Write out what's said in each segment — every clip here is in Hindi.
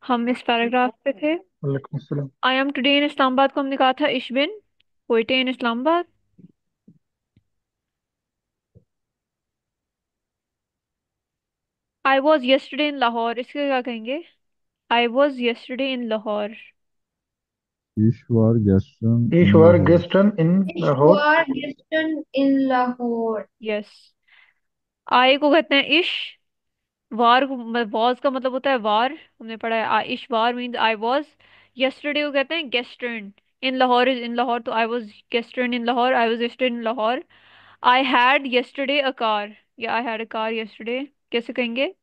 हम इस पैराग्राफ पे थे। वालेकुम अस्सलाम। I am today in Islamabad को हमने कहा था इश बिन होइटे इन Islamabad. I was yesterday in Lahore, इसके क्या कहेंगे? I was yesterday in Lahore. ईश्वर गेस्टन इन ईश्वर लाहौर। गेस्टन इन Lahore. Ishwar Giston in Lahore. Yes. I को कहते हैं इश। वार को वॉज का मतलब होता है वार, हमने पढ़ा है। इश वार मीन्स आई वॉज। यस्टरडे को कहते हैं गेस्टर्न। In Lahore is in Lahore, तो आई वॉज गेस्टर्न in Lahore, I was yesterday in Lahore. I had yesterday a car, या I had a car yesterday, कैसे कहेंगे?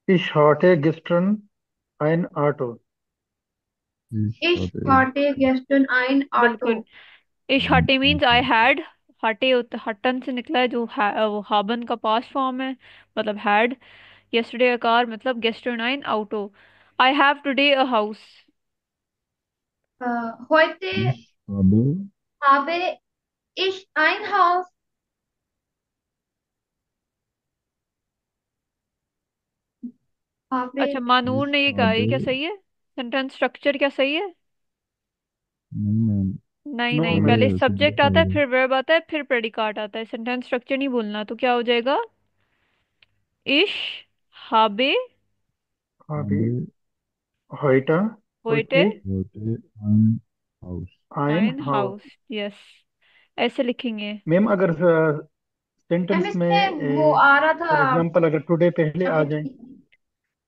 Ich hatte gestern ein Auto. ईश्वर Ich hatte gestern ein बिल्कुल। Auto. इश हटे मीन्स आई हैड। हटे हटन से निकला है, जो वो हाबन का पास्ट फॉर्म है, मतलब हैड। यस्टरडे अ कार मतलब गेस्टरनाइन आउटो। I have today a house. Heute ich habe habe ich ein Haus. अच्छा, Habe, मानूर ich ने ये कहा, ये habe क्या सही है? सेंटेंस स्ट्रक्चर क्या सही है? नहीं मैम। नहीं No, नहीं, पहले पहले ma'am. सब्जेक्ट सब्जेक्ट आता है, आएगा। फिर वर्ब आता है, फिर प्रेडिकाट आता है। सेंटेंस स्ट्रक्चर नहीं बोलना, तो क्या हो जाएगा? इश हाबे Habe habe heute, होइटे heute heute ein Haus। ein आइन Haus. हाउस। यस, ऐसे लिखेंगे। मैम अगर मैम सेंटेंस इसमें वो में आ रहा था। फॉर एग्जांपल अगर टुडे पहले आ अभी जाए,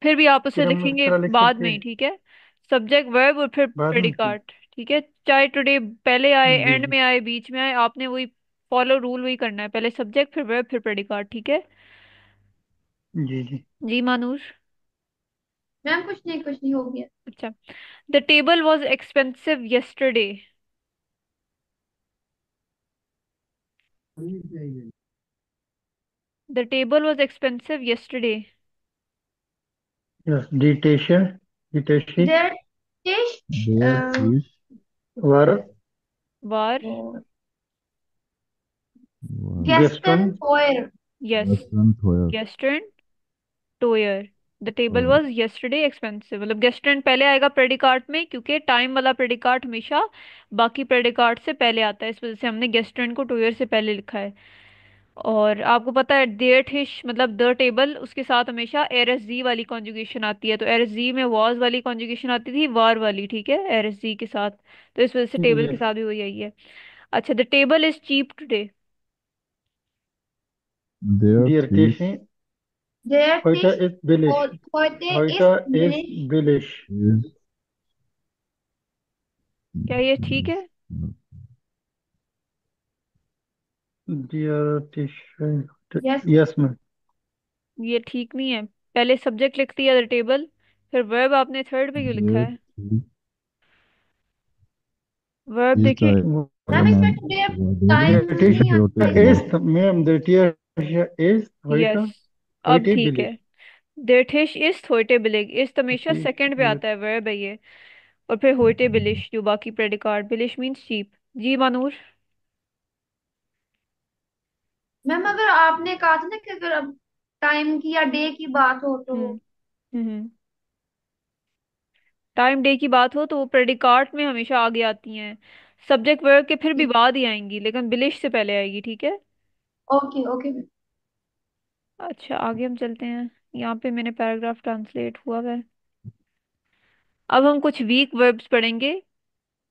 फिर भी आप उसे फिर हम इस लिखेंगे तरह लिख बाद सकते में ही, हैं ठीक है? सब्जेक्ट वर्ब और फिर बाद में। प्रेडिकाट, ठीक है? चाहे टुडे पहले आए, जी एंड जी में आए, बीच में आए, आपने वही फॉलो रूल वही करना है, पहले सब्जेक्ट फिर वर्ब फिर प्रेडिकाट, ठीक है? जी जी। जी मानूर। मैम कुछ नहीं हो गया। अच्छा। The table was expensive yesterday। The table was expensive yesterday। Yes, डिटेशी Der Tisch Der Tisch वर वार। war गेस्टन gestern teuer. Yes. gestern teuer। गेस्टर्न टोयर। The table teuer। Was yesterday expensive, मतलब गेस्टर्न पहले आएगा प्रेडिकाट में, क्योंकि टाइम वाला प्रेडिकाट हमेशा बाकी प्रेडिकाट से पहले आता है, इस वजह से हमने गेस्टर्न को टोयर से पहले लिखा है। और आपको पता है देयर डिश मतलब द टेबल, उसके साथ हमेशा एरएसजी वाली कॉन्जुगेशन आती है, तो एरएसजी में वॉज वाली कॉन्जुगेशन आती थी वार वाली, ठीक है, एरएसजी के साथ। तो इस वजह से टेबल के यस। साथ भी वही आई है। अच्छा, the table is cheap today. Der डियर टेशी Tisch Der heute Tisch ist billig. heute ist Heute ist billig. billig. ist क्या ये ठीक है? डियर टेशी, Yes. Yes ma'am. ये ठीक नहीं है। पहले सब्जेक्ट लिखती है द टेबल, फिर वर्ब आपने थर्ड पे क्यों लिखा der है? Tisch वर्ब ist देखिए। आएगा मैम इसमें मैम। टुडे der टाइम डियर टेशी नहीं heute आता है क्या? billig। ist मैम, द डियर इज यस, heute अब heute ठीक है। billig। देयर डिश इज थोइटे बिलिग, इस तो हमेशा जी सेकंड पे जी। आता है, वर्ब है ये। और फिर होइटे बिलिश, जो बाकी प्रेडिकाट, बिलिश मींस चीप। जी मानूर। मैम अगर आपने कहा था ना कि अगर अब टाइम की या डे की बात हो तो। हम्म हम्म। टाइम डे की बात हो तो वो प्रेडिकाट में हमेशा आगे आती हैं। सब्जेक्ट वर्ब के फिर भी बाद ही आएंगी, लेकिन बिलिश से पहले आएगी, ठीक है? Okay okay. अच्छा, आगे हम चलते हैं। यहाँ पे मैंने पैराग्राफ ट्रांसलेट हुआ है। अब हम कुछ वीक वर्ब्स पढ़ेंगे,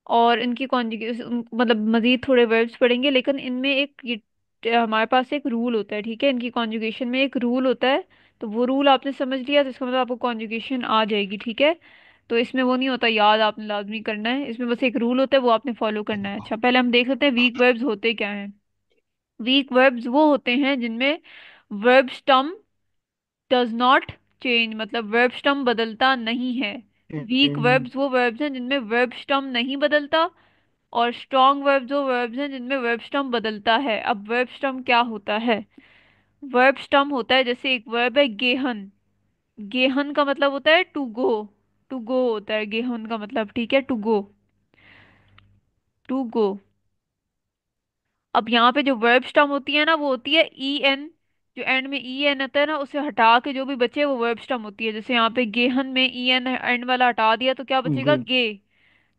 और इनकी कॉन्जुगेशन मतलब मजीद थोड़े वर्ब्स पढ़ेंगे, लेकिन इनमें एक हमारे पास एक रूल होता है, ठीक है? इनकी कॉन्जुगेशन में एक रूल होता है। तो वो रूल आपने समझ लिया, तो इसका मतलब आपको कॉन्जुगेशन आ जाएगी, ठीक है? तो इसमें वो नहीं होता याद, आपने लाजमी करना है, इसमें बस एक रूल होता है, वो आपने फॉलो करना है। अच्छा, पहले हम देख लेते हैं वीक वर्ब्स होते क्या हैं। वीक वर्ब्स वो होते हैं जिनमें वर्ब स्टम डज नॉट चेंज, मतलब वर्ब स्टम बदलता नहीं है। वीक वर्ब्स वो वर्ब्स हैं जिनमें वर्ब स्टम नहीं बदलता। और स्ट्रॉन्ग वर्ब्स वो वर्ब्स हैं जिनमें वर्ब स्टम बदलता है। अब वर्ब स्टम क्या होता है? वर्ब स्टम होता है, जैसे एक वर्ब है गेहन। गेहन का मतलब होता है टू गो। टू गो होता है गेहन का मतलब, ठीक है? To go, to go. अब यहाँ पे जो वर्ब स्टम होती है ना, वो होती है ई एन जो एंड में ई एन आता है ना, उसे हटा के जो भी बचे वो वर्ब स्टम होती है। जैसे यहाँ पे गेहन में ई एन एंड वाला हटा दिया तो क्या बचेगा, गे। गे।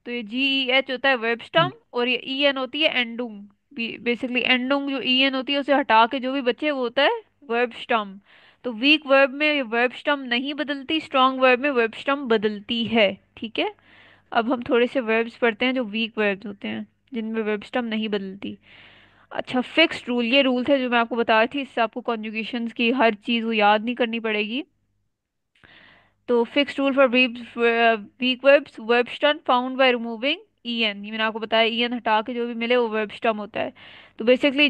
तो ये जी ई एच होता है वर्ब स्टम, और ये ई एन होती है एंडुंग। बेसिकली एंडुंग जो ई एन होती है उसे हटा के जो भी बचे वो होता है वर्ब स्टम। तो वीक वर्ब में ये वर्ब स्टम नहीं बदलती, स्ट्रॉन्ग वर्ब में वर्ब स्टम बदलती है। ठीक है। अब हम थोड़े से वर्ब्स पढ़ते हैं जो वीक वर्ब्स होते हैं, जिनमें वर्ब स्टम नहीं बदलती। अच्छा, फिक्स्ड रूल, ये रूल थे जो मैं आपको बता रही थी, इससे आपको कॉन्जुगेशंस की हर चीज़ को याद नहीं करनी पड़ेगी। तो fixed rule for weak verbs, verb stem found by removing E N. ये मैंने आपको बताया, ई एन हटा के जो भी मिले वो वर्ब स्टर्म होता है। तो बेसिकली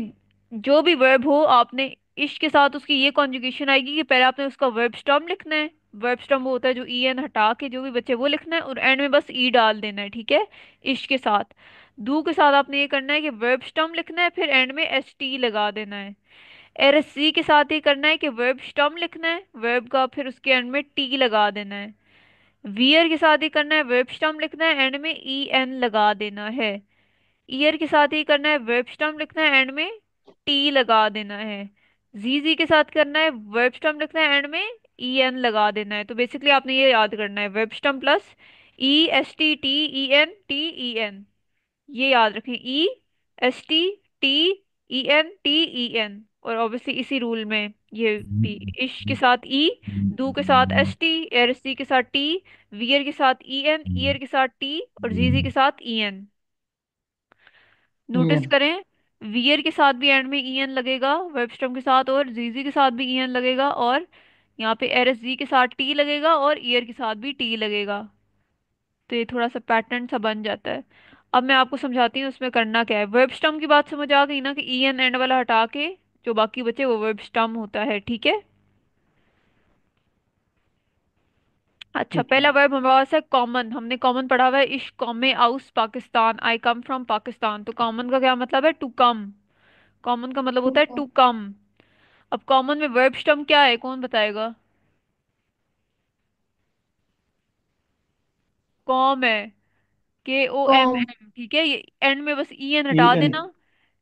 जो भी वर्ब हो, आपने इश के साथ उसकी ये कॉन्जुगेशन आएगी कि पहले आपने उसका वर्ब स्टर्म लिखना है। वर्ब स्टर्म वो होता है जो ई एन हटा के जो भी बचे वो लिखना है, और एंड में बस ई डाल देना है। ठीक है। इश के साथ। डू के साथ आपने ये करना है कि वर्ब स्टर्म लिखना है, फिर एंड में एस टी लगा देना है। एरएससी के साथ ही करना है कि वर्ब स्टर्म लिखना है, वर्ब का फिर उसके एंड में टी लगा देना है। वियर के साथ ही करना है, वर्ब स्टर्म लिखना है, एंड में ई एन लगा देना है। ईयर के साथ ही करना है, वर्ब स्टर्म लिखना है, एंड में टी लगा देना है। जीजी के साथ करना है, वर्ब स्टर्म लिखना है, एंड में ई एन लगा देना है। तो बेसिकली आपने ये याद करना है, verb stem plus E S T T T E N. ये याद रखें, E S T T T E N. और ऑब्वियसली इसी रूल में ये भी, इश के साथ ई, डू के साथ एस टी, एरसी के साथ टी, वियर के साथ ई एन, ईयर के साथ टी, और जीजी के साथ ई एन। नोटिस ईएन। करें, वियर के साथ भी एंड में ई एन लगेगा वर्ब स्टर्म के साथ, और जीजी के साथ भी ई एन लगेगा, और यहाँ पे एरएसजी के साथ टी लगेगा, और ईयर के साथ भी टी लगेगा। तो ये थोड़ा सा पैटर्न सा बन जाता है। अब मैं आपको समझाती हूँ उसमें करना क्या है। वर्ब स्टम की बात समझ आ गई ना, कि ई एन एंड वाला हटा के जो बाकी बचे वो वर्ब स्टम होता है। ठीक है। अच्छा, ठीक है। पहला वर्ब हमारे पास है कॉमन। हमने कॉमन पढ़ा हुआ है, इश कॉमे आउस Pakistan, I come from Pakistan. तो कॉमन का क्या मतलब है, टू कम। कॉमन का मतलब होता है ऊपर। To come. अब कॉमन में वर्ब स्टम क्या है, कौन बताएगा। कॉम है, के ओ एम कॉम। एम। ठीक है, ये एंड में बस ई एन हटा ईएन। देना।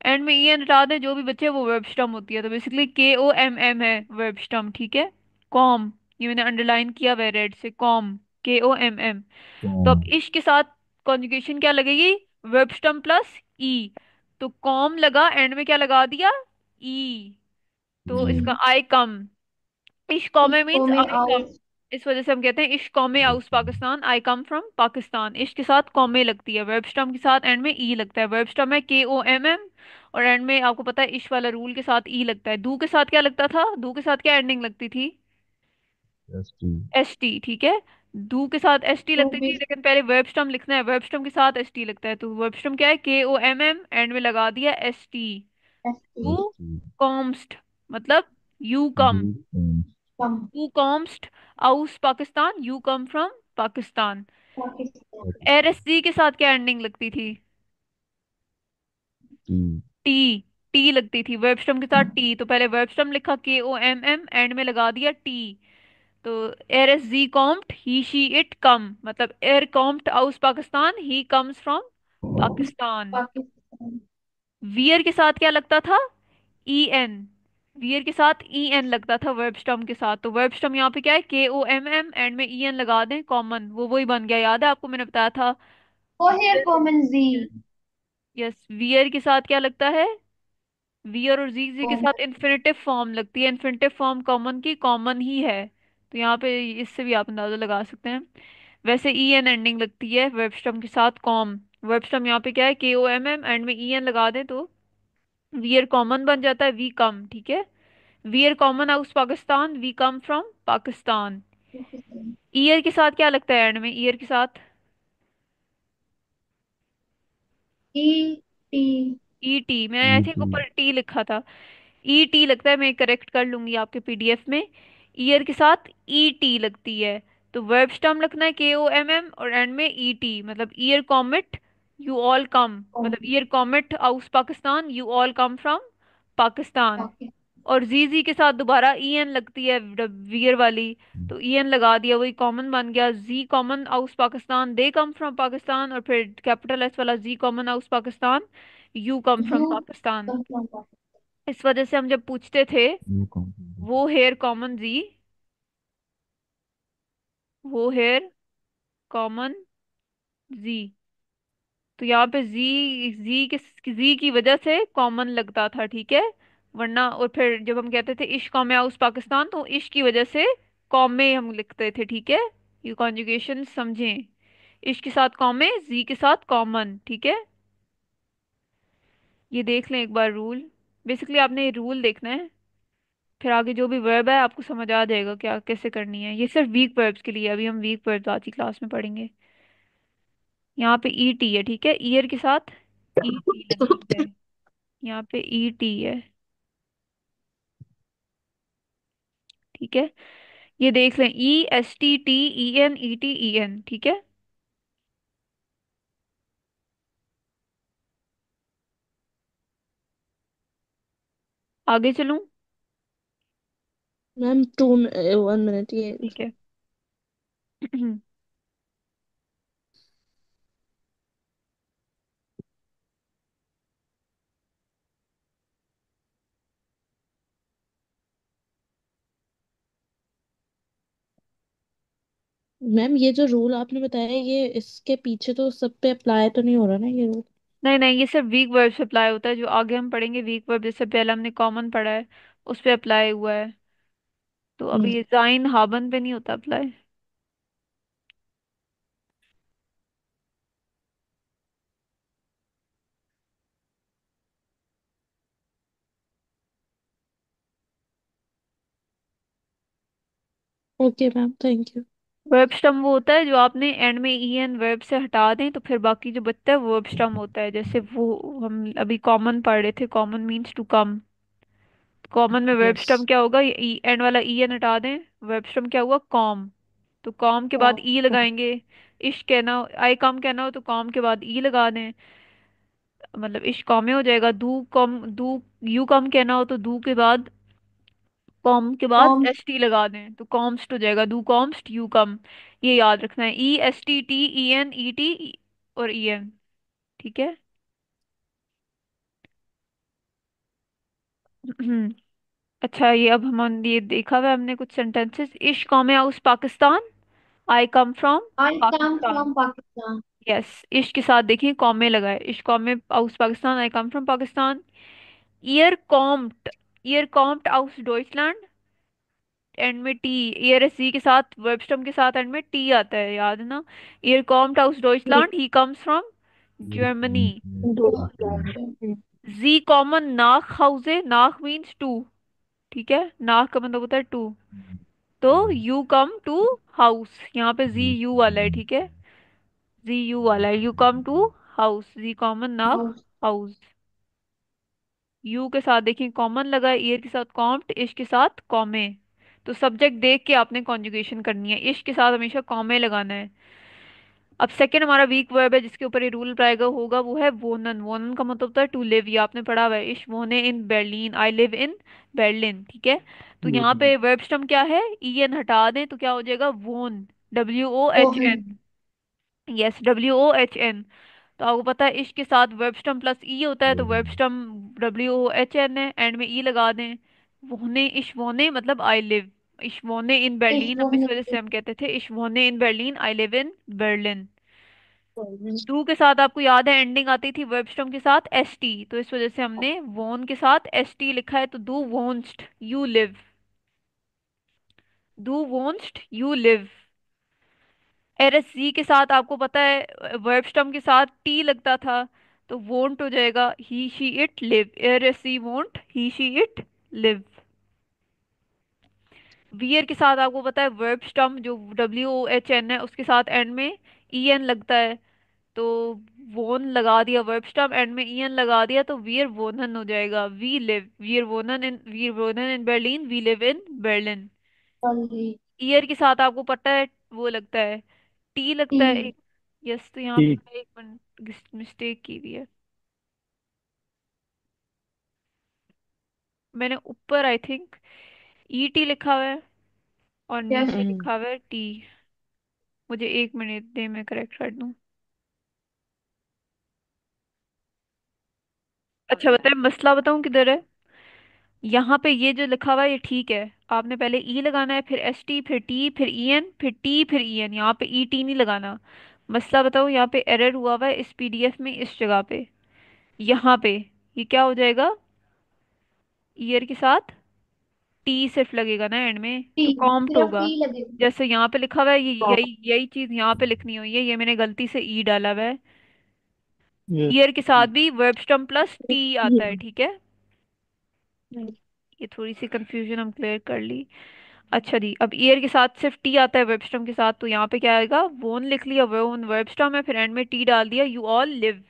एंड में ई एन हटा दें, जो भी बचे वो वर्ब स्टम होती है। तो बेसिकली के ओ एम एम है वर्ब स्टम। ठीक है। कॉम, ये मैंने अंडरलाइन किया हुआ है रेड से, कॉम, के ओ एम एम। तो अब इश के साथ कॉन्जुगेशन क्या लगेगी, वर्ब स्टम प्लस ई। तो कॉम लगा, एंड में क्या लगा दिया, ई। तो इसका आई कम, इश कॉमे मीन्स इसको में आई कम। आउस। इस वजह से हम कहते हैं इश कॉमे आउस Pakistan, I come from Pakistan. इश के साथ कॉमे लगती है, वर्ब स्टम के साथ एंड में ई लगता है। वर्ब स्टम है के ओ एम एम, और एंड में आपको पता है इश वाला रूल के साथ ई लगता है। डू के साथ क्या लगता था, डू के साथ क्या एंडिंग लगती थी, ST. S T. ठीक है। डू के साथ एस टी तो लगती भी थी, लेकिन पहले वर्ब स्टम लिखना है, वर्ब स्टम के साथ एस टी लगता है। तो वर्ब स्टम क्या है, के ओ एम एम, एंड में लगा दिया S T. ST. To ST. कॉम्स्ट, मतलब you come. You and come. You comest aus Pakistan, you come from Pakistan. Pakistan. Pakistan. एरएससी के साथ क्या एंडिंग लगती थी, T. टी। टी लगती थी वर्ब स्टम के साथ, टी। तो पहले वर्ब स्टम लिखा के ओ एम एम, एंड में लगा दिया टी। तो एर S G combed he she it come, मतलब एर कॉम्ड आउस पाकिस्तान, ही comes from Pakistan. Pakistan. Wear के साथ क्या लगता था, ई एन। वियर के साथ ई एन लगता था वर्ब स्टम के साथ। तो वर्ब स्टम यहाँ पे क्या है, के ओ एम एम, एंड में ई एन लगा दें, कॉमन, वो वही बन गया। याद है आपको, मैंने बताया था। वो हेयर कॉमन जी। यस, वियर के साथ क्या लगता है, वियर और जी के साथ कॉमन। इन्फिनेटिव फॉर्म लगती है। इन्फिनेटिव फॉर्म कॉमन की कॉमन ही है। तो यहाँ पे इससे भी आप अंदाजा लगा सकते हैं। वैसे ई एन एंडिंग लगती है वर्ब स्टम के साथ, कॉम। वर्ब स्टम यहाँ पे क्या है, के ओ एम एम, एंड में ई एन लगा दें तो वियर कॉमन बन जाता है, वी कम। ठीक है। वियर कॉमन हाउस Pakistan, we come from Pakistan. Pakistan. ईयर के साथ क्या लगता है एंड में, ईयर के साथ ई टी। E T. मैंने आई थिंक ET. ऊपर टी लिखा था, ई टी लगता है। मैं करेक्ट कर लूंगी आपके पीडीएफ में। ईयर के साथ ई टी लगती है। तो वर्ब स्टम लिखना है के ओ एम एम, और एंड में ई टी, मतलब year commit you all come, मतलब कॉमन। ईयर कॉमिट आउस Pakistan, you all come from Pakistan. Pakistan. और जी के साथ दोबारा ई एन लगती है, वियर वाली। तो ई एन लगा दिया, वही कॉमन बन गया, जी कॉमन आउस पाकिस्तान, दे कम फ्रॉम पाकिस्तान, और फिर कैपिटल एस वाला जी कॉमन आउस Pakistan, you come from you Pakistan. Come from Pakistan. इस वजह से हम जब पूछते थे You complete. वो हेयर कॉमन जी, वो हेयर कॉमन जी, तो यहाँ पे जी, जी की वजह से कॉमन लगता था, ठीक है। वरना और फिर जब हम कहते थे इश कौमे हाउस पाकिस्तान, तो इश की वजह से कौमे हम लिखते थे, ठीक है। ये कॉन्जुगेशन समझें। इश के साथ कौमे, जी के साथ कॉमन, ठीक है। ये देख लें एक बार रूल। बेसिकली आपने ये रूल देखना है, फिर आगे जो भी वर्ब है आपको समझ आ जाएगा क्या कैसे करनी है। ये सिर्फ वीक वर्ब्स के लिए, अभी हम वीक वर्ब्स आज की क्लास में पढ़ेंगे। यहाँ पे ई टी है, ठीक है, ईयर के साथ ई टी लगी है, यहाँ पे ई टी है, ठीक है। ये देख लें, E S T T E N E T E N, ठीक है। आगे चलूं? मैम 1 मिनट ये। ठीक है। मैम ये जो रूल आपने बताया ये इसके पीछे तो सब पे अप्लाई तो नहीं हो रहा ना ये रूल? नहीं नहीं, ये सिर्फ वीक वर्ब से अप्लाई होता है, जो आगे हम पढ़ेंगे वीक वर्ब, जैसे पहले हमने कॉमन पढ़ा है उस पे अप्लाई हुआ है। तो अभी ये जाइन हाबन पे नहीं होता apply. Okay ma'am, thank you. Verb stem वो होता है जो आपने एंड में ई एन वर्ब से हटा दें तो फिर बाकी जो बचता है वर्ब स्टम होता है। जैसे वो हम अभी कॉमन पढ़ रहे थे, कॉमन मीन्स टू कम। कॉमन में वर्ब यस। स्टम क्या होगा, ये एंड वाला ई एन हटा दें, वर्ब स्टम क्या हुआ, कॉम। तो कॉम के बाद ई लगाएंगे। इश कहना आई कम कहना हो तो कॉम के बाद ई लगा दें, मतलब इश कॉमे हो जाएगा। दू कम, दू यू कम कहना हो तो दू के बाद, कॉम के बाद कॉम एस टी लगा दें तो कॉम्स्ट हो जाएगा, दू कॉम्स्ट यू कम। ये याद रखना है, E S T T E N E T और ई एन, ठीक है। अच्छा, ये अब हम ये देखा हुआ है हमने कुछ सेंटेंसेस। इश कौमे हाउस Pakistan, I come from I come Pakistan. From Pakistan. Yes, इश के साथ देखिए कौमे लगाए, इश कौमे हाउस Pakistan, I come from Pakistan. ईयर कॉम्ट, ईयर कॉम्ट आउस डॉइचलैंड, एंड में टी, ईयर एस सी के साथ वर्ब स्टम के साथ एंड में टी आता है, याद है ना। ईयर कॉम्ट आउस डॉइचलैंड, he comes from You Germany. complete. Document. जी कॉमन नाक हाउसे, नाक मीन्स टू, ठीक है, नाक का मतलब होता है टू। तो यू कम टू हाउस, यहाँ पे जी यू वाला है, ठीक है, जी यू वाला है, यू कम टू हाउस, जी कॉमन नाक हाउस। यू के साथ देखिए कॉमन लगा है, ईयर के साथ कॉम्ट, इश के साथ कॉमे। तो सब्जेक्ट देख के आपने कॉन्जुगेशन करनी है, इश के साथ हमेशा कॉमे लगाना है। अब सेकंड हमारा वीक वर्ब है जिसके ऊपर ये रूल अप्लाई होगा, वो है वोनन। वोनन का मतलब होता है टू लिव, ये आपने पढ़ा हुआ है, इश वोने इन Berlin, I live in Berlin, ठीक है। तो यहाँ पे वर्ब स्टम क्या है, ई एन हटा दें तो क्या हो जाएगा, वोन, डब्ल्यू ओ एच वोहन। N. Yes, W O H N. तो आपको पता है इश के साथ वर्ब स्टम प्लस ई होता है, तो verb stem W O H N है, एंड में ई लगा दें। वोने इश वोने मतलब आई लिव, इश वोने इन इस बर्लिन, अब इस वोहन वजह से हम कहते थे इश वोने इन Berlin, I live in Berlin. डू के साथ आपको याद है एंडिंग आती थी वर्ब स्टम के साथ एस टी, तो इस वजह से हमने वोन के साथ एस टी लिखा है, तो डू वोंस्ट यू लिव, डू वोंस्ट यू लिव। एरस जी के साथ आपको पता है वर्ब स्टम के साथ टी लगता था, तो वोंट हो जाएगा ही शी इट लिव, एरस सी वोंट ही शी इट लिव। वियर के साथ आपको पता है वर्ब स्टम जो डब्ल्यू ओ एच एन है उसके साथ एंड में ई एन लगता है, तो वोन लगा दिया वर्ब स्टम, एंड में ईएन लगा दिया, तो वीर वोनन हो जाएगा, वी लिव, वीर वोनन इन Berlin, we live in Berlin. वाली ईयर के साथ आपको पता है वो लगता है, टी टी। लगता है एक। यस, तो यहाँ पे टी। मैंने एक मिनट मिस्टेक की हुई है, मैंने ऊपर आई थिंक ई टी लिखा हुआ है और यस। नीचे लिखा हुआ है टी। मुझे एक मिनट दे, मैं करेक्ट कर दूं। अच्छा बताए, मसला बताऊं किधर है। यहाँ पे ये जो लिखा हुआ है ये ठीक है, आपने पहले ई लगाना है, फिर एस टी, फिर टी, फिर ई एन, फिर टी, फिर ई एन, यहाँ पे ई टी नहीं लगाना। मसला बताओ, यहाँ पे एरर हुआ हुआ है इस पीडीएफ में, इस जगह पे, यहाँ पे ये क्या हो जाएगा, ईयर के साथ टी सिर्फ लगेगा ना एंड में, टी, तो कॉम्प्ट सिर्फ होगा। टी लगेगा। जैसे यहाँ पे लिखा हुआ है, ये हाँ, यही यही चीज यहाँ पे लिखनी हुई है, ये मैंने गलती से ई डाला हुआ है। यस। ईयर के साथ भी वर्ब स्टैम्प प्लस टी आता है, ये ठीक है। ये थोड़ी सी कंफ्यूजन हम क्लियर कर ली। अच्छा जी, अब ईयर के साथ सिर्फ टी आता है वर्ब स्टैम्प के साथ, तो यहाँ पे क्या आएगा, वोन लिख लिया, वोन वर्ब स्टैम्प है, फिर एंड में टी डाल दिया, यू ऑल लिव।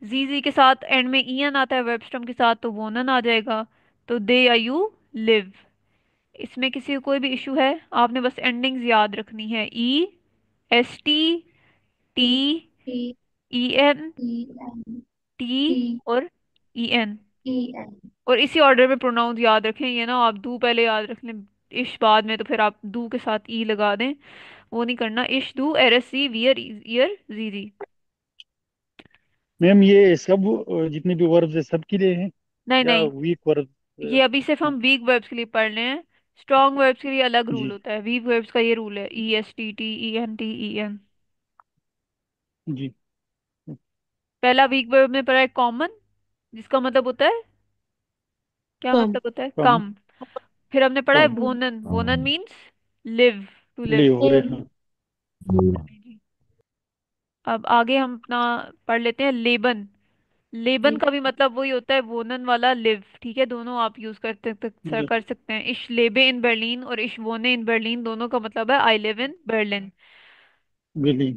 जीजी के साथ एंड में ईएन आता है वर्ब स्टैम्प के साथ, तो वोनन आ जाएगा, तो दे या यू लिव। इसमें किसी को कोई भी इशू है? आपने बस एंडिंग्स याद रखनी है, E, S T, T, T, E N, T N, T, T, और ई एन। T N. और इसी ऑर्डर में प्रोनाउंस याद रखें, ये ना आप दू पहले याद रख लें, इश बाद में, तो फिर आप दू के साथ ई लगा दें, वो नहीं करना। इश, दू, एर, एस, सी, वियर, ईयर, जीजी। मैम ये सब जितने भी वर्ब्स है सबके लिए हैं नहीं या नहीं, वीक वर्ब्स? ये अभी सिर्फ हम वीक वर्ब्स के लिए पढ़ रहे हैं। स्ट्रॉन्ग वर्ब्स के लिए अलग रूल जी होता है, वीक वर्ब्स का ये रूल है, E S T T, E N T, E N. जी। पहला वीक वर्ब में पढ़ा है कॉमन, जिसका मतलब होता है, क्या कम मतलब होता है, कम। कम। फिर हमने पढ़ा है कम। वोनन, वोनन मीन्स लिव, टू लिव। ले हो रहे हाँ। अब आगे हम अपना पढ़ लेते हैं लेबन। लेबन का भी मतलब वही होता है, वोनन वाला लिव, ठीक है, दोनों आप यूज जी। कर सकते हैं। इश लेबे इन बर्लिन और इश वोने इन बर्लिन, दोनों का मतलब है आई लिव इन बर्लिन। बिली।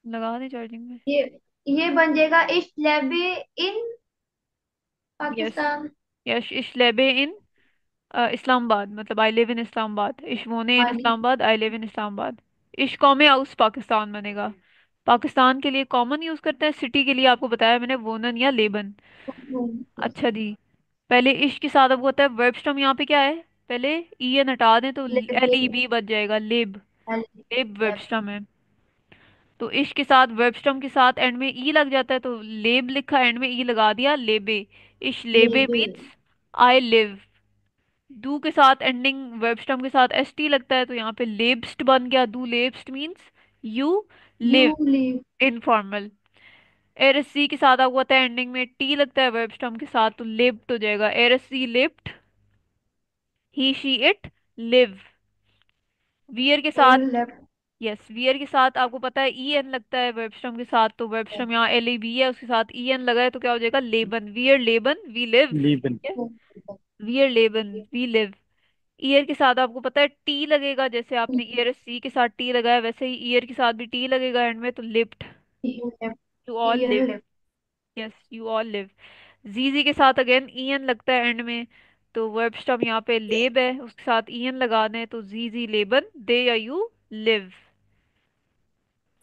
लगा दें चार्जिंग में। ये ये बन जाएगा इस लेबे इन यस, पाकिस्तान। यस, इश लेबे इन इस्लामाबाद, मतलब आई लिव इन इस्लामाबाद। इश वोने इन आली, इस्लामाबाद, आई लिव इन इस्लामाबाद। इश कौमे हाउस पाकिस्तान बनेगा। पाकिस्तान के लिए कॉमन यूज करते हैं, सिटी के लिए आपको बताया मैंने वोनन या लेबन। अच्छा जी, पहले इश के साथ अब होता है वर्ब स्टैम्प, यहाँ पे क्या है, पहले ई एन हटा दें तो एल लेबे, ई बी बच जाएगा, लिब। आली, लिब वर्ब लेब, स्टैम्प है। तो इश के साथ वर्ब स्टैम्प के साथ एंड में ई लग जाता है, तो लेब लिखा, एंड में ई लगा दिया, लेबे। इश लेबे लेबे, मीन्स आई लिव। डू के साथ एंडिंग वर्ब स्टैम्प के साथ एस टी लगता है, तो यहाँ पे लेब्स्ट बन गया, डू लेब्स्ट means you you live live, informal. एर सी के साथ आपको पता है एंडिंग में टी लगता है वर्ब स्टैम्प के साथ, तो लिव्ड हो जाएगा, एर सी लिव्ड, ही शी इट लिव। वियर के साथ, ऑल लेफ्ट, यस, वियर के साथ आपको पता है ई एन लगता है वर्ब स्टैम्प के साथ, तो वर्ब स्टैम्प यहाँ एल ए बी है, उसके साथ ई एन लगा है, तो क्या हो जाएगा, लेबन, वियर लेबन वी लिव, लीबन। ठीक है। वियर लेबन वी लिव। ईयर के साथ आपको पता है टी लगेगा, जैसे आपने ईयर सी के साथ टी लगाया, वैसे ही ईयर के साथ भी टी लगेगा एंड में, तो lived, you left, you all year live. Left, yes, you all live. जीजी के साथ अगेन ईएन लगता है एंड में, तो वर्ब स्टॉप यहाँ पे लेब है, उसके साथ ईएन लगा दें, तो जीजी लेबन, दे या यू लिव।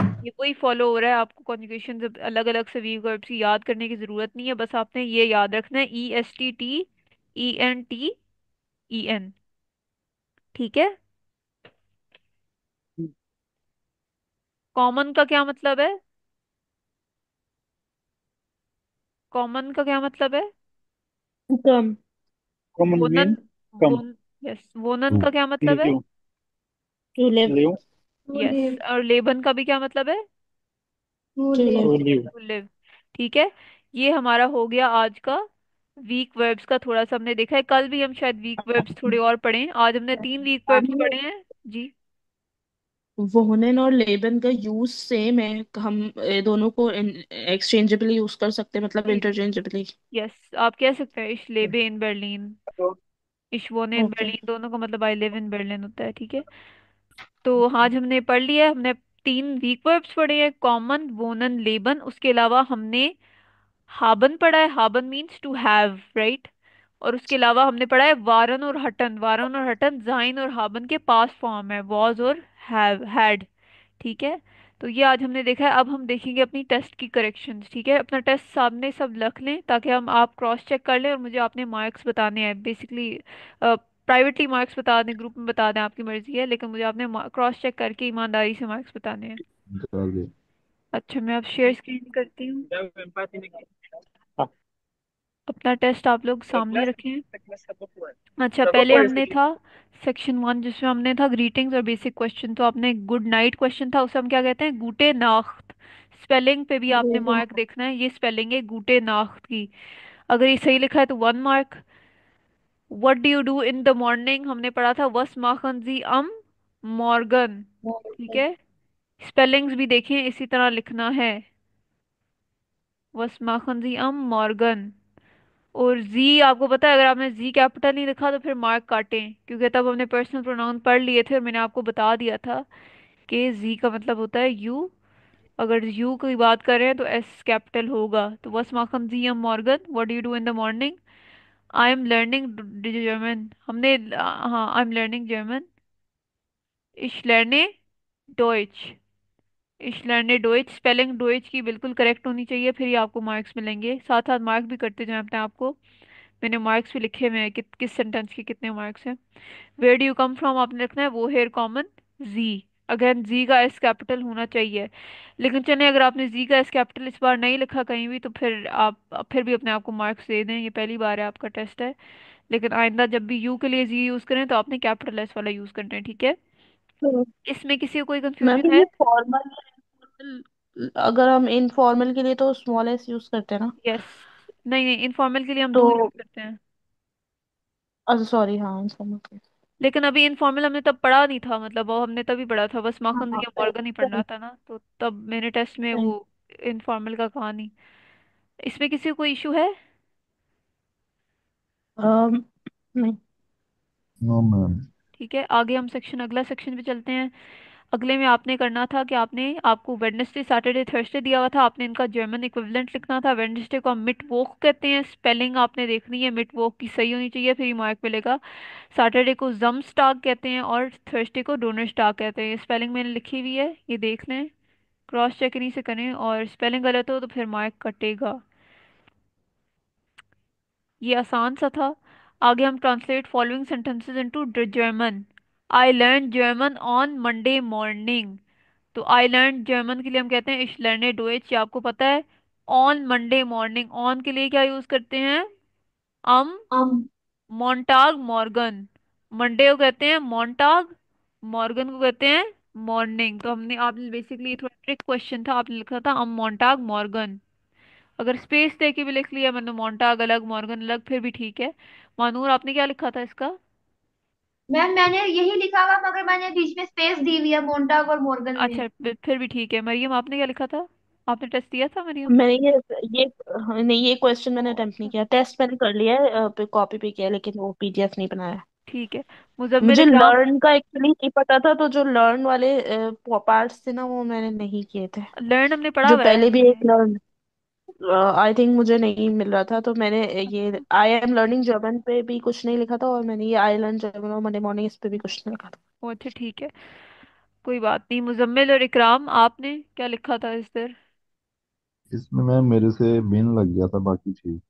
ये कोई फॉलो हो रहा है, आपको कॉन्जुगेशन जब अलग अलग से वी वर्ब्स की याद करने की जरूरत नहीं है, बस आपने ये याद रखना है, E S T T, E N T, E N, ठीक है। कॉमन का क्या मतलब है? कॉमन का क्या मतलब है? कम, कॉमन वोनन, मीन कम। वोन, यस, वोनन का क्या मतलब है? Live. To live, live. To yes, live, और लेबन का भी क्या मतलब है? To to live. Live. To live. To live, ठीक है। ये हमारा हो गया आज का वीक वर्ब्स का, थोड़ा सा हमने देखा है, कल भी हम शायद वीक वर्ब्स थोड़े और पढ़ें, आज हमने 3 वीक वर्ब्स आपने पढ़े हैं जी। वोहनन और लेबन का यूज सेम है, हम दोनों को एक्सचेंजेबली यूज कर सकते हैं, मतलब जी, इंटरचेंजेबली। यस, आप कह सकते हैं इश लेबे इन बर्लिन, इश वोने इन ओके। बर्लिन, दोनों का मतलब आई लिव इन बर्लिन होता है, ठीक है। तो आज हमने पढ़ लिया, हमने 3 वीक वर्ब्स पढ़े हैं, कॉमन, वोनन, लेबन। उसके अलावा हमने हाबन पढ़ा है, हाबन मीन्स टू हैव, राइट। और उसके अलावा हमने पढ़ा है वारन और हटन, वारन और हटन जाइन और हाबन के पास फॉर्म है, वॉज और हैव, हैड, ठीक है। तो ये आज हमने देखा है, अब हम देखेंगे अपनी टेस्ट की करेक्शंस, ठीक है। अपना टेस्ट सामने सब रख लें, ताकि हम आप क्रॉस चेक कर लें, और मुझे आपने मार्क्स बताने हैं बेसिकली। प्राइवेटली मार्क्स बता दें, ग्रुप में बता दें, आपकी मर्जी है, लेकिन मुझे आपने क्रॉस चेक करके ईमानदारी से मार्क्स बताने हैं। अच्छा, मैं अब शेयर स्क्रीन करती हूँ। हाँ। अपना टेस्ट आप लोग सामने रखें। अच्छा, पहले हमने था सेक्शन 1 जिसमें हमने था ग्रीटिंग्स और बेसिक क्वेश्चन। तो आपने गुड नाइट क्वेश्चन था, उसे हम क्या कहते हैं, गुटे नाख्त। स्पेलिंग पे भी आपने मार्क देखना है, ये स्पेलिंग है गुटे नाख्त की। अगर ये सही लिखा है तो 1 mark. What do you do in the morning हमने पढ़ा था, वस माखन जी मॉर्गन। ठीक है, स्पेलिंग्स भी देखें, इसी तरह लिखना है, वस माखन जी मॉर्गन। और जी आपको पता है, अगर आपने जी कैपिटल नहीं लिखा तो फिर मार्क काटें, क्योंकि तब हमने पर्सनल प्रोनाउन पढ़ लिए थे और मैंने आपको बता दिया था कि जी का मतलब होता है यू। अगर यू की बात करें तो एस कैपिटल होगा। तो वस माखन जी मॉर्गन, what do you do in the morning. I am learning German हमने, हाँ, आई एम लर्निंग जर्मन। इश लर्ने डोइच। इश लर्ने डोइच, स्पेलिंग डोइच की बिल्कुल करेक्ट होनी चाहिए, फिर ही आपको मार्क्स मिलेंगे। साथ साथ मार्क भी करते जाएं अपने आपको। मैंने मार्क्स भी लिखे हुए हैं कि किस सेंटेंस के कितने मार्क्स हैं। Where do you come from आपने लिखना है, वो हेयर कॉमन जी। अगेन जी का एस कैपिटल होना चाहिए। लेकिन चलिए, अगर आपने जी का एस कैपिटल इस बार नहीं लिखा कहीं भी तो फिर आप फिर भी अपने आप को मार्क्स दे दें, ये पहली बार है, आपका टेस्ट है। लेकिन आइंदा जब भी यू के लिए जी यूज करें तो आपने कैपिटल एस वाला यूज करना है, ठीक है। तो इसमें किसी को कोई मैम कंफ्यूजन है? ये फॉर्मल informal, अगर हम इनफॉर्मल के लिए तो स्मॉल एस यूज करते हैं ना? यस। नहीं नहीं, इनफॉर्मल के लिए हम तो डू यूज करते हैं। अच्छा सॉरी, हाँ इनफॉर्मल के लेकिन अभी इनफॉर्मल हमने तब पढ़ा नहीं था, मतलब वो हमने तभी पढ़ा था, बस हाँ माखन हाँ, या सही मॉर्गन ही पढ़ना सही था ना, तो तब मैंने टेस्ट में सही। वो इनफॉर्मल का कहा नहीं। इसमें किसी को कोई इशू है? नहीं। No ma'am. ठीक है, आगे हम सेक्शन, अगला सेक्शन पे चलते हैं। अगले में आपने करना था कि आपने, आपको वेडनेसडे सैटरडे थर्सडे दिया हुआ था, आपने इनका जर्मन इक्विवेलेंट लिखना था। वेडनेसडे को हम मिट वोक कहते हैं, स्पेलिंग आपने देखनी है, मिट वोक की सही होनी चाहिए, फिर ही मार्क मिलेगा। सैटरडे को जम्स्टाग कहते हैं और थर्सडे को डोनरस्टाग कहते हैं। स्पेलिंग मैंने लिखी हुई है, ये देख लें, क्रॉस चेक इन्हीं से करें, और स्पेलिंग गलत हो तो फिर मार्क कटेगा। ये आसान सा था। आगे हम translate following sentences into German. I learn German on Monday morning. तो आई लर्न जर्मन के लिए हम कहते हैं इश लर्ने डोइच, ये आपको पता है। ऑन मंडे मॉर्निंग, ऑन के लिए क्या यूज करते हैं, अम हम मोंटाग मॉर्गन। मंडे को कहते हैं मोंटाग, मॉर्गन को कहते हैं मॉर्निंग। तो हमने, आपने बेसिकली थोड़ा ट्रिक क्वेश्चन था, आपने लिखा था अम मोंटाग मॉर्गन। अगर स्पेस दे के भी लिख लिया मैंने, मोंटाग अलग मॉर्गन अलग, फिर भी ठीक है। मानूर आपने क्या लिखा था इसका? मैम मैंने यही लिखा हुआ, मगर मैंने बीच में स्पेस दी हुई है मोन्टाग और मॉर्गन में। अच्छा, फिर भी ठीक है। मरियम आपने क्या लिखा था? आपने टेस्ट दिया था मरियम? मैंने ये हाँ, नहीं ये क्वेश्चन मैंने अटेम्प्ट नहीं किया, टेस्ट मैंने कर लिया है, कॉपी पे किया है, लेकिन वो पीडीएफ नहीं बनाया। ठीक है। मुजम्मिल मुझे इकराम। लर्न का एक्चुअली नहीं पता था, तो जो लर्न वाले पार्ट्स थे ना वो मैंने नहीं किए थे। लर्न हमने पढ़ा जो हुआ है पहले भी हमने। एक लर्न, आई थिंक मुझे नहीं मिल रहा था, तो मैंने ये अच्छा। आई एम लर्निंग जर्मन पे भी कुछ नहीं लिखा था, और मैंने ये आई लर्न जर्मन और मंडे मॉर्निंग इस पे भी कुछ नहीं लिखा था। ओ अच्छा, ठीक है, कोई बात नहीं। मुजम्मिल और इकराम आपने क्या लिखा था इस दर? इसमें मैम मेरे से बिन लग गया था, बाकी ठीक।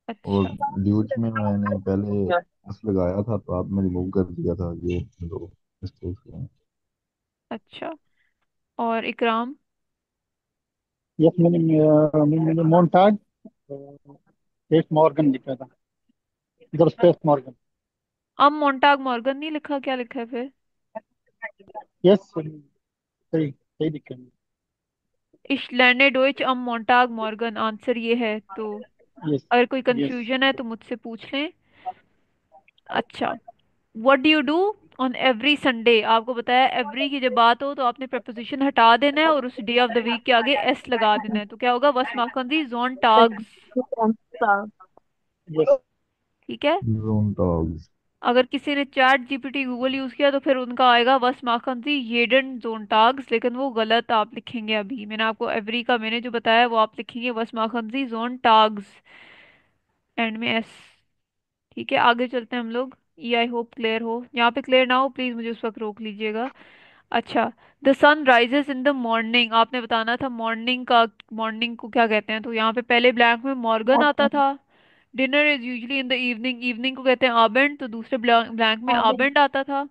और अच्छा। ड्यूज में मैंने पहले एस लगाया था, तो आपने रिमूव कर दिया था, ये दो मिस्टेक्स हैं। अच्छा, और इकराम? यस, मैंने मोन्टाग स्पेस मॉर्गन लिखा था, इधर स्पेस मॉर्गन। अब मोंटाग मॉर्गन नहीं लिखा, क्या लिखा है फिर? यस, सही सही लिखा है। इश लर्ने डोइच अम मोंटाग मॉर्गन, आंसर ये है। तो यस। अगर कोई यस। कंफ्यूजन है तो मुझसे पूछ लें। अच्छा, what do you do on every Sunday, आपको बताया एवरी की जब बात हो तो आपने प्रपोजिशन हटा देना है और उस डे ऑफ द वीक के आगे एस लगा देना है, तो क्या होगा, वस माखन जोन टाग्स। यस। ठीक है। Zone dogs. अगर किसी ने चैट जीपीटी गूगल यूज किया तो फिर उनका आएगा वस माखन जी येडन जोन टाग्स, लेकिन वो गलत आप लिखेंगे। अभी मैंने आपको एवरी का मैंने जो बताया वो आप लिखेंगे वस माखन जी जोन टाग्स, एंड में एस। ठीक है, आगे चलते हैं हम लोग। ये आई होप क्लियर हो, यहाँ पे क्लियर ना हो प्लीज मुझे उस वक्त रोक लीजिएगा। अच्छा, the sun rises in the morning, आपने बताना था मॉर्निंग का, मॉर्निंग को क्या कहते हैं। तो यहाँ पे पहले ब्लैंक में मॉर्गन आता था। Dinner is usually in the evening, evening को कहते हैं आबेंड, तो दूसरे ब्लैंक में आबेंड आता था।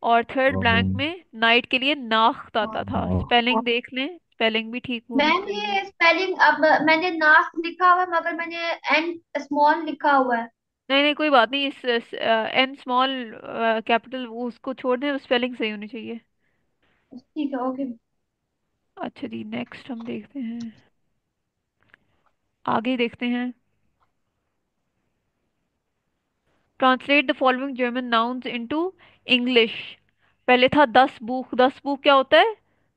और थर्ड ब्लैंक ऑरेंज। में नाइट के लिए नाख्त आता था। स्पेलिंग देख लें, स्पेलिंग भी ठीक होनी मैम चाहिए। ये स्पेलिंग, अब मैंने नास लिखा हुआ है मगर मैंने एन स्मॉल लिखा हुआ है। नहीं नहीं, कोई बात नहीं, इस एन स्मॉल कैपिटल उसको छोड़ दें, स्पेलिंग सही होनी चाहिए। ठीक है, ओके। अच्छा जी, नेक्स्ट हम देखते हैं, आगे देखते हैं। Translate the following German nouns into English. पहले था दस बुक, दस बुक क्या होता है?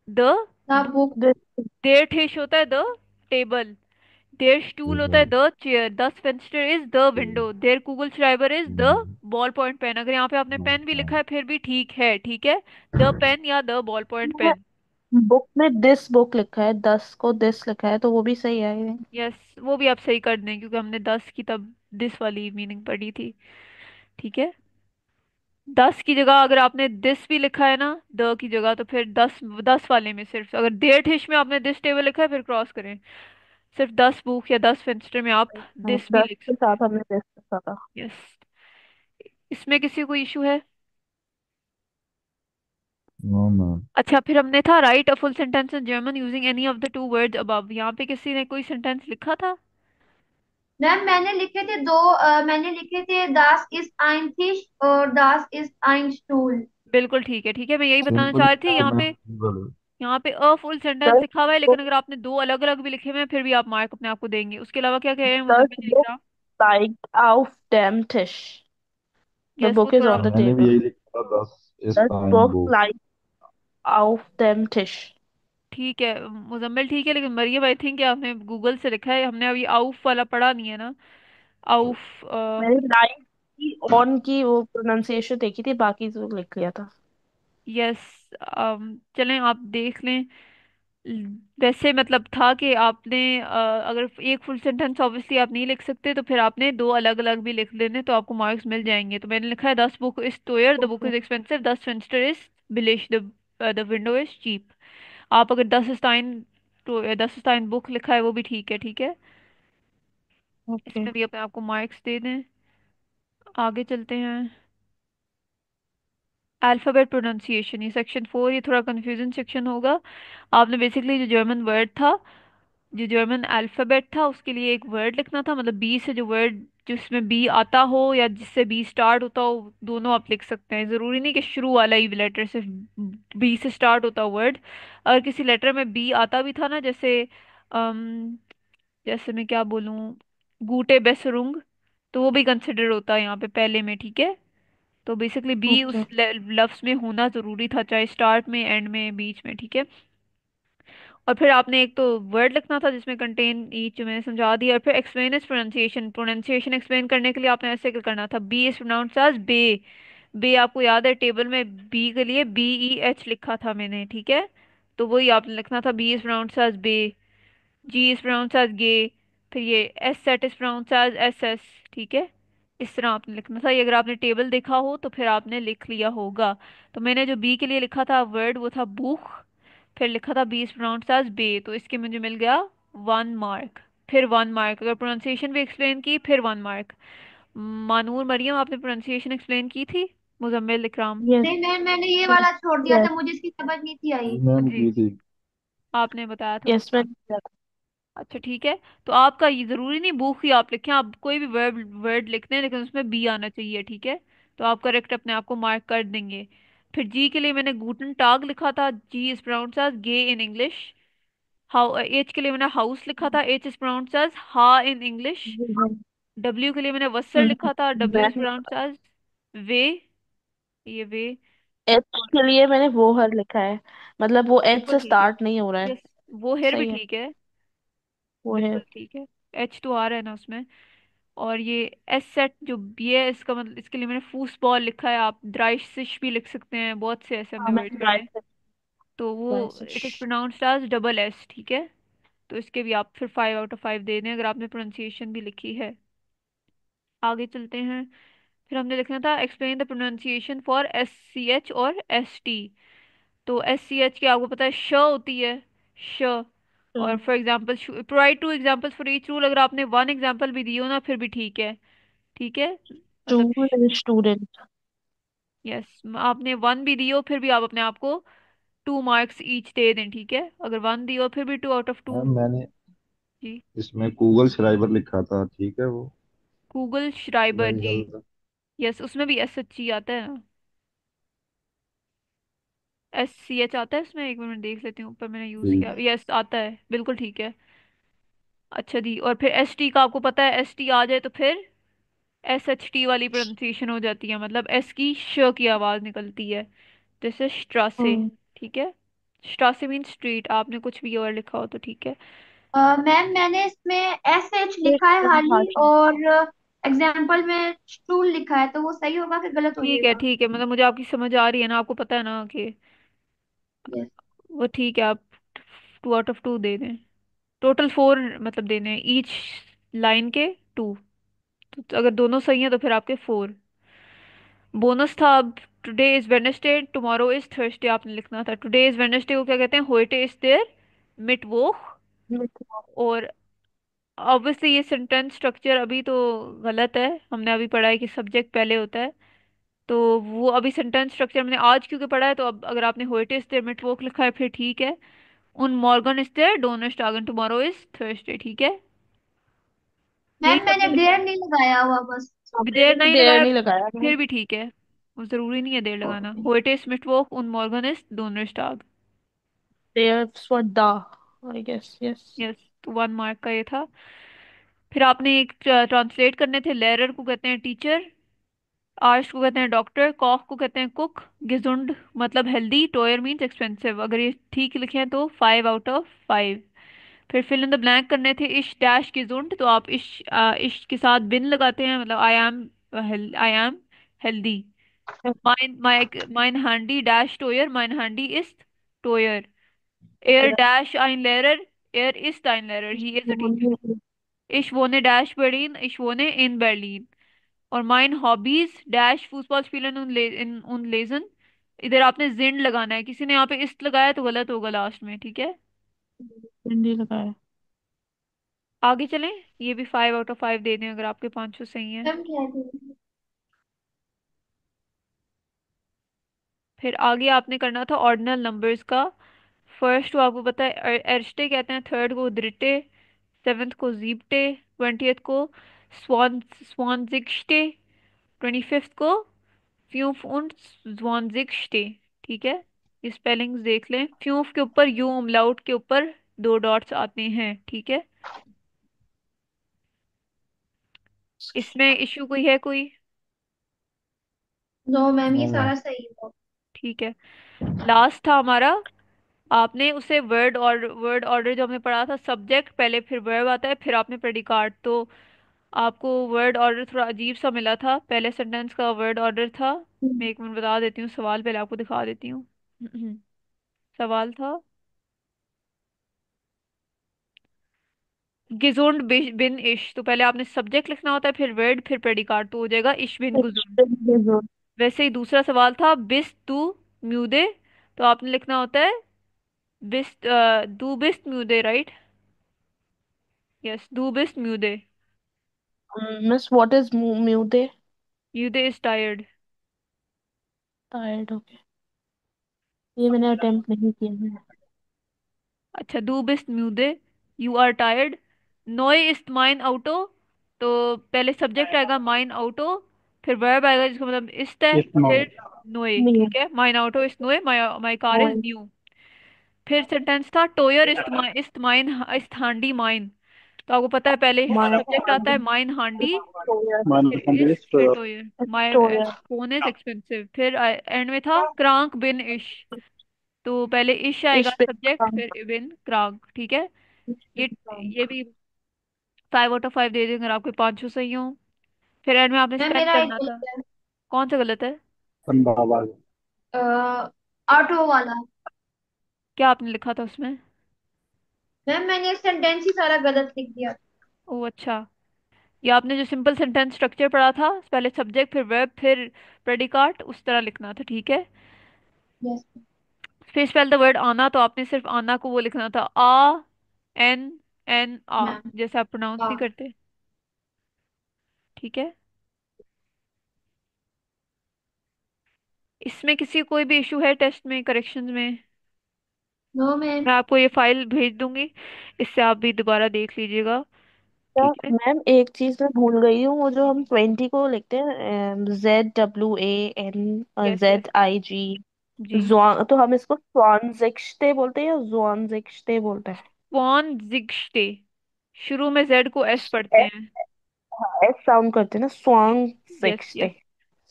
द। The book. देर ठेश होता है द टेबल। देर स्टूल होता है टेबल। The chair. दस फेंस्टर इज द विंडो। देर गूगल श्राइबर is the ball point pen. अगर यहाँ पे आपने पेन भी लिखा है फिर भी ठीक है, ठीक है। द पेन या the ball point pen. Book में दिस बुक लिखा है, 10 को दिस लिखा है, तो वो भी सही है I think। यस, वो भी आप सही कर दें क्योंकि हमने दस की तब दिस वाली मीनिंग पढ़ी थी। ठीक है। दस की जगह अगर आपने दिस भी लिखा है ना, द की जगह, तो फिर दस, दस वाले में सिर्फ अगर देर ठेश में आपने दिस टेबल लिखा है फिर क्रॉस करें। सिर्फ दस बुक या दस फेंस्टर में आप हाँ, दिस भी 10 लिख के सकते साथ हमने दिस लिखा था। हैं। यस। इसमें किसी को इशू है? No ma'am. अच्छा, फिर हमने था write a full sentence in German using any of the two words above. यहाँ पे किसी ने कोई सेंटेंस लिखा था? मैम मैंने लिखे थे दो, मैंने लिखे थे दास इज आइन फिश और दास इज आइन स्टूल। बिल्कुल ठीक है, ठीक है, मैं यही बताना सिंपल चाह रही थी। लिखा है यहाँ मैम, पे, सिंपल। यहाँ पे अ फुल सेंटेंस 10 लिखा हुआ है, लेकिन बुक, अगर आपने दो अलग अलग भी लिखे हुए हैं फिर भी आप मार्क अपने आप को देंगे। उसके अलावा क्या कह रहे हैं, 10 Muzammil book Ikram? like auf dem Tisch, the yes, वो book is थोड़ा, on the मैंने भी table। यही लिखा था, 10 इस 10 time books book. like auf dem Tisch। ठीक है मुजम्मिल, ठीक है, लेकिन मरियम आई थिंक आपने गूगल से लिखा है, हमने अभी आउफ वाला पढ़ा नहीं है ना। आउफ। मैंने लाइक की, ऑन की वो प्रोनाउंसिएशन देखी थी, बाकी तो लिख लिया था। यस। चलें आप देख लें। वैसे मतलब था कि आपने अगर एक फुल सेंटेंस ऑब्वियसली आप नहीं लिख सकते तो फिर आपने दो अलग अलग भी लिख लेने तो आपको मार्क्स मिल जाएंगे। तो मैंने लिखा है दस बुक इज टोयर, the book okay. Is expensive, दस फेंस्टर इज बिलिश, द विंडो इज चीप। आप अगर दस स्टाइन, तो दस स्टाइन बुक लिखा है वो भी ठीक है, ठीक है। ओके। इसमें भी अपने आपको मार्क्स दे दें। आगे चलते हैं। अल्फाबेट प्रोनाउंसिएशन, ये सेक्शन फोर, ये थोड़ा कंफ्यूजन सेक्शन होगा। आपने बेसिकली जो जर्मन वर्ड था, जो जर्मन अल्फाबेट था उसके लिए एक वर्ड लिखना था, मतलब बी से जो वर्ड जिसमें बी आता हो या जिससे बी स्टार्ट होता हो, दोनों आप लिख सकते हैं। जरूरी नहीं कि शुरू वाला ही लेटर सिर्फ बी से स्टार्ट होता वर्ड। अगर किसी लेटर में बी आता भी था ना, जैसे अम, जैसे मैं क्या बोलूं, गूटे बेसरुंग, तो वो भी कंसिडर होता है यहाँ पे पहले में, ठीक है। तो बेसिकली बी ओके। उस लफ्ज में होना जरूरी था, चाहे स्टार्ट में, एंड में, बीच में, ठीक है। और फिर आपने एक तो वर्ड लिखना था जिसमें कंटेन ईच, जो मैंने समझा दिया। और फिर explain is pronunciation, pronunciation explain करने के लिए आपने ऐसे करना था, बी इज प्रोनाउंस्ड एज बे। बे आपको याद है टेबल में बी के लिए BEH लिखा था मैंने, ठीक है। तो वही आपने लिखना था, बी इज प्रोनाउंस्ड एज बे। जी इज प्रोनाउंस्ड एज गे। फिर ये एस सेट इज प्रोनाउंस्ड एज SS, ठीक है। इस तरह आपने लिखना था। ये अगर आपने टेबल देखा हो तो फिर आपने लिख लिया होगा। तो मैंने जो बी के लिए लिखा था वर्ड वो था बुख। फिर लिखा था बी इज प्रोनाउंस्ड एज बे, तो इसके मुझे मिल गया 1 मार्क। फिर 1 मार्क अगर प्रोनाउंसिएशन भी एक्सप्लेन की, फिर 1 मार्क। मानूर मरियम, आपने प्रोनाउंसिएशन एक्सप्लेन की थी? मुजम्मिल इकराम? यस। नहीं मैम, मैंने ये वाला छोड़ दिया यस। था, मुझे इसकी समझ नहीं थी आई। मैम जी, की थी। आपने बताया था यस मुझे। मैंने। अच्छा ठीक है। तो आपका ये जरूरी नहीं बुक ही आप लिखें, आप कोई भी वर्ड वर्ड लिखते हैं लेकिन उसमें बी आना चाहिए, ठीक है। तो आप करेक्ट अपने आप को मार्क कर देंगे। फिर जी के लिए मैंने गूटन टाग लिखा था, जी इज प्रोनाउंस्ड एज गे इन इंग्लिश। हाउ, एच के लिए मैंने हाउस लिखा था, H इज प्रोनाउंस्ड एज हा इन इंग्लिश। डब्ल्यू के लिए मैंने वस्सर लिखा था, W इज मैं प्रोनाउंस्ड एज वे। ये वे। एच के लिए मैंने वो हर लिखा है, मतलब वो एच बिल्कुल से ठीक है। स्टार्ट नहीं हो रहा है। यस, वो हेयर भी सही है। ठीक है। वो है। बिल्कुल ठीक है। H तो आ रहा है ना उसमें। और ये एस सेट जो बी है, इसका मतलब इसके लिए मैंने फूस बॉल लिखा है। आप ड्राइशिश भी लिख सकते हैं, बहुत से ऐसे हमने हाँ वर्ड्स मैंने पढ़े राइट हैं। से। तो वो राइट से। It is pronounced as SS, ठीक है। तो इसके भी आप फिर 5 आउट ऑफ 5 दे दें अगर आपने प्रोनाउंसिएशन भी लिखी है। आगे चलते हैं। फिर हमने लिखना था explain the pronunciation for SCH और ST। तो SCH की आपको पता है श होती है, श। और for example, provide 2 examples for each rule, अगर आपने 1 एग्जाम्पल भी दिए हो ना फिर भी ठीक है, ठीक है। मतलब स्टूडेंट स्टूडेंट। यस, आपने 1 भी दी हो फिर भी आप अपने आप को 2 मार्क्स ईच दे दें, ठीक है? अगर 1 दी और फिर भी 2 आउट ऑफ 2। मैम मैंने जी। इसमें गूगल श्राइबर लिखा था, ठीक है वो? गूगल श्राइबर, मेरे जी। ख्याल से। यस, उसमें भी एस एच ई आता है ना? एस सी एच आता है इसमें, एक मिनट देख लेती हूँ, ऊपर मैंने यूज जी। किया, यस आता है, बिल्कुल ठीक है। अच्छा दी, और फिर एस टी का आपको पता है, एस टी आ जाए तो फिर एस एच टी वाली प्रोनाउंसिएशन हो जाती है, मतलब एस की श की आवाज निकलती है। जैसे स्ट्रासे, हम्म। ठीक है? स्ट्रासे मीन स्ट्रीट, आपने कुछ भी और लिखा हो तो ठीक है। मैम मैंने इसमें एस एच फिर लिखा है तुम हाल ही, भाषा। और एग्जाम्पल में स्टूल लिखा है, तो वो सही होगा कि गलत हो ठीक है जाएगा? ठीक है, मतलब मुझे आपकी समझ आ रही है ना, आपको पता है ना कि यस। वो ठीक है, आप 2 आउट ऑफ 2 दे दें। टोटल 4 मतलब देने हैं ईच लाइन के 2। तो अगर दोनों सही हैं तो फिर आपके 4। बोनस था अब, today is Wednesday tomorrow is Thursday आपने लिखना था। टुडे इज वेडनेसडे को क्या कहते हैं? होइटे इज देयर मिटवोख। और ऑब्वियसली ये सेंटेंस स्ट्रक्चर अभी तो गलत है, हमने अभी पढ़ा है कि सब्जेक्ट पहले होता है, तो वो अभी सेंटेंस स्ट्रक्चर हमने आज क्योंकि पढ़ा है, तो अब अगर आपने होइटे इज देयर मिटवोक लिखा है फिर ठीक है। उन मॉर्गन इज देयर डोनरस्टागन टुमारो इज थर्सडे, ठीक है? यही मैम सब मैंने लिखना देर है। नहीं लगाया हुआ बस। भी मैंने देर भी नहीं देर लगाया नहीं लगाया मैं। फिर भी ठीक है, वो जरूरी नहीं है देर लगाना। ओके। होइटे स्मिटवोक उन मॉर्गन इज डोनरस्टाग। There's for the, I guess, yes. Yes, तो 1 मार्क का ये था। फिर आपने एक ट्रांसलेट करने थे। लेरर को कहते हैं टीचर, आर्श को कहते हैं डॉक्टर, कॉक को कहते हैं कुक, गिजुंड मतलब हेल्दी, टोयर मीन्स एक्सपेंसिव। अगर ये ठीक लिखे हैं तो 5 आउट ऑफ 5। फिर फिल इन द ब्लैंक करने थे। इश डैश गिजुंड, तो आप इश के साथ बिन लगाते हैं, मतलब आई एम हेल्दी। माइन हैंडी डैश टोयर, माइन हैंडी इज टोयर। एयर डैश ein lehrer, er ist ein Lehrer, he is a teacher. Ich wohne dash Berlin, ich wohne in Berlin. और माइन हॉबीज डैश फुटबॉल स्पिelen und lesen। इधर आपने जिंड लगाना है, किसी ने यहाँ पे इस्ट लगाया तो गलत होगा लास्ट में, ठीक है? हिंदी लगाया। आगे चलें। ये भी 5 आउट ऑफ 5 दे दें अगर आपके पांचों सही हैं। मैम क्या है? फिर आगे आपने करना था ऑर्डिनल नंबर्स का। फर्स्ट को आपको पता है एर्स्टे कहते हैं, थर्ड को द्रिटे, सेवेंथ को जीप्टे, 20th को स्वानजिक्स्टे, 25th को फ्यूफ und स्वानजिक्स्टे, ठीक है? ये स्पेलिंग्स देख लें। फ्यूफ के ऊपर यू umlaut के ऊपर 2 डॉट्स आते हैं, ठीक है? इसमें इशू कोई है कोई? नो मैम, ये नो मैम। सारा सही है। ठीक है। लास्ट था हमारा, आपने उसे वर्ड ऑर्डर जो हमने पढ़ा था, सब्जेक्ट पहले फिर वर्ब आता है फिर आपने प्रेडिकाट, तो आपको वर्ड ऑर्डर थोड़ा अजीब सा मिला था। पहले सेंटेंस का वर्ड ऑर्डर था, मैं एक मिनट बता देती हूँ, सवाल पहले आपको दिखा देती हूँ। सवाल था गिजुंड बिन इश, तो पहले आपने सब्जेक्ट लिखना होता है फिर वर्ड फिर प्रेडिकाट, तो हो जाएगा इश बिन गुजुंड। वैसे ही दूसरा सवाल था बिस्ट तू म्यूदे, तो आपने लिखना होता है बिस्ट दू बिस्ट म्यूदे, राइट? यस, दू बिस्ट म्यूदे। Miss, what is mute? म्यूदे इज टायर्ड। Tired, okay. ये मैंने अटेम्प्ट नहीं किया है। अच्छा, दू बिस्ट म्यूदे, यू आर टायर्ड। नोए इस्ट माइन ऑटो, तो पहले सब्जेक्ट आएगा माइन ऑटो, फिर वर्ब आएगा जिसका मतलब इस्ट है, इस नो फिर नोए, नहीं। ठीक है? माइन ऑटो इज नोए, my my car is Noise. New. फिर सेंटेंस था टोयर इस्ट माइन इस्ट हांडी माइन, तो आपको पता है पहले My सब्जेक्ट आता है माइन हांडी, toya. मान फिर कंप्लीट इस्ट फिर टोयर। माई Toya. फोन इज एक्सपेंसिव, फिर एंड में था क्रांक बिन इश, तो पहले इश आएगा इश पे सब्जेक्ट काम। फिर बिन क्रांक, ठीक है? इश पे ये काम। ये भी 5 आउट ऑफ 5 दे देंगे अगर आपके पांचों सही हो। फिर एंड में आपने मैम स्पेल मेरा एक करना था। गलत है। कौन सा गलत है? पंदाबाद। ऑटो वाला। क्या आपने लिखा था उसमें? मैम मैंने सेंटेंस ही सारा गलत लिख दिया। ओ अच्छा, ये आपने जो सिंपल सेंटेंस स्ट्रक्चर पढ़ा था, पहले सब्जेक्ट फिर वर्ब फिर प्रेडिकाट, उस तरह लिखना था, ठीक है? यस फिर स्पेल द वर्ड आना, तो आपने सिर्फ आना को वो लिखना था, आ एन एन आ, मैम। जैसे आप प्रोनाउंस नहीं हाँ। करते, ठीक है? इसमें किसी कोई भी इशू है टेस्ट में, करेक्शंस में? No ma'am. मैं आपको ये फाइल भेज दूंगी, इससे आप भी दोबारा देख लीजिएगा। क्या ठीक है। मैम, एक चीज मैं भूल गई हूँ, वो जो हम 20 को लिखते हैं, ZWAN यस यस। ZIG, जी। जुआन, तो हम इसको स्वानजिक्श्ते बोलते हैं या जुआनजिक्श्ते बोलते हैं? पॉन जिग्स्टे, शुरू में जेड को एस पढ़ते एस, हैं। हाँ, एस साउंड करते हैं ना, यस स्वानजिक्श्ते। यस।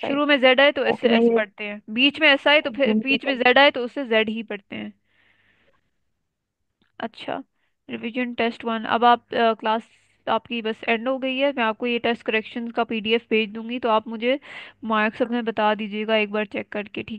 सही। शुरू में जेड आए तो एस ओके, मैं एस ये पढ़ते हैं, बीच में एस आए तो फिर बीच में जेड आए तो उससे जेड ही पढ़ते हैं। अच्छा। रिवीजन टेस्ट 1, अब आप क्लास आपकी बस एंड हो गई है, मैं आपको ये टेस्ट करेक्शंस का पीडीएफ भेज दूंगी, तो आप मुझे मार्क्स अपने बता दीजिएगा एक बार चेक करके, ठीक